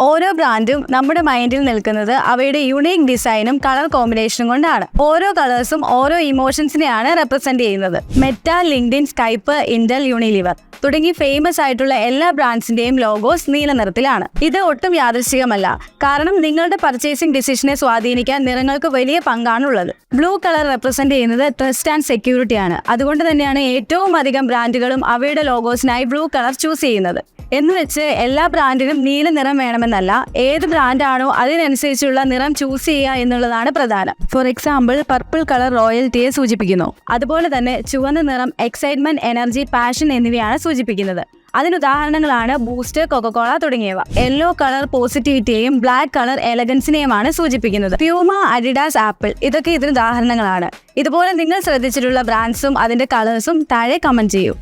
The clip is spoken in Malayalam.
ഓരോ ബ്രാൻഡും നമ്മുടെ മൈൻഡിൽ നിൽക്കുന്നത് അവയുടെ യുണീക് ഡിസൈനും കളർ കോമ്പിനേഷനും കൊണ്ടാണ്. ഓരോ കളേഴ്സും ഓരോ ഇമോഷൻസിനെയാണ് റെപ്രസെന്റ് ചെയ്യുന്നത്. Meta, LinkedIn, Skype, Intel, Unilever തുടങ്ങി ഫേമസ് ആയിട്ടുള്ള എല്ലാ ബ്രാൻഡ്സിന്റെയും ലോഗോസ് നീല നിറത്തിലാണ്. ഇത് ഒട്ടും യാദൃശ്ചികമല്ല, കാരണം നിങ്ങളുടെ പർച്ചേസിംഗ് ഡിസിഷനെ സ്വാധീനിക്കാൻ നിറങ്ങൾക്ക് വലിയ പങ്കാണുള്ളത്. ബ്ലൂ കളർ റെപ്രസെന്റ് ചെയ്യുന്നത് ട്രസ്റ്റ് ആൻഡ് സെക്യൂരിറ്റി ആണ്. അതുകൊണ്ട് തന്നെയാണ് ഏറ്റവും അധികം ബ്രാൻഡുകളും അവയുടെ ലോഗോസിനായി ബ്ലൂ കളർ ചൂസ് ചെയ്യുന്നത്. എന്ന് വെച്ച് എല്ലാ ബ്രാൻഡിനും നീല നിറം വേണമെന്നല്ല, ഏത് ബ്രാൻഡാണോ അതിനനുസരിച്ചുള്ള നിറം ചൂസ് ചെയ്യുക എന്നുള്ളതാണ് പ്രധാനം. ഫോർ എക്സാമ്പിൾ, പർപ്പിൾ കളർ റോയൽറ്റിയെ സൂചിപ്പിക്കുന്നു. അതുപോലെ തന്നെ ചുവന്ന നിറം എക്സൈറ്റ്മെന്റ്, എനർജി, പാഷൻ എന്നിവയാണ് സൂചിപ്പിക്കുന്നത്. അതിനുദാഹരണങ്ങളാണ് ബൂസ്റ്റ്, കൊക്കക്കോള തുടങ്ങിയവ. യെല്ലോ കളർ പോസിറ്റിവിറ്റിയെയും ബ്ലാക്ക് കളർ എലഗൻസിനെയുമാണ് സൂചിപ്പിക്കുന്നത്. പ്യൂമ, അഡിഡാസ്, ആപ്പിൾ ഇതൊക്കെ ഇതിന് ഉദാഹരണങ്ങളാണ്. ഇതുപോലെ നിങ്ങൾ ശ്രദ്ധിച്ചിട്ടുള്ള ബ്രാൻഡ്സും അതിന്റെ കളേഴ്സും താഴെ കമന്റ് ചെയ്യൂ.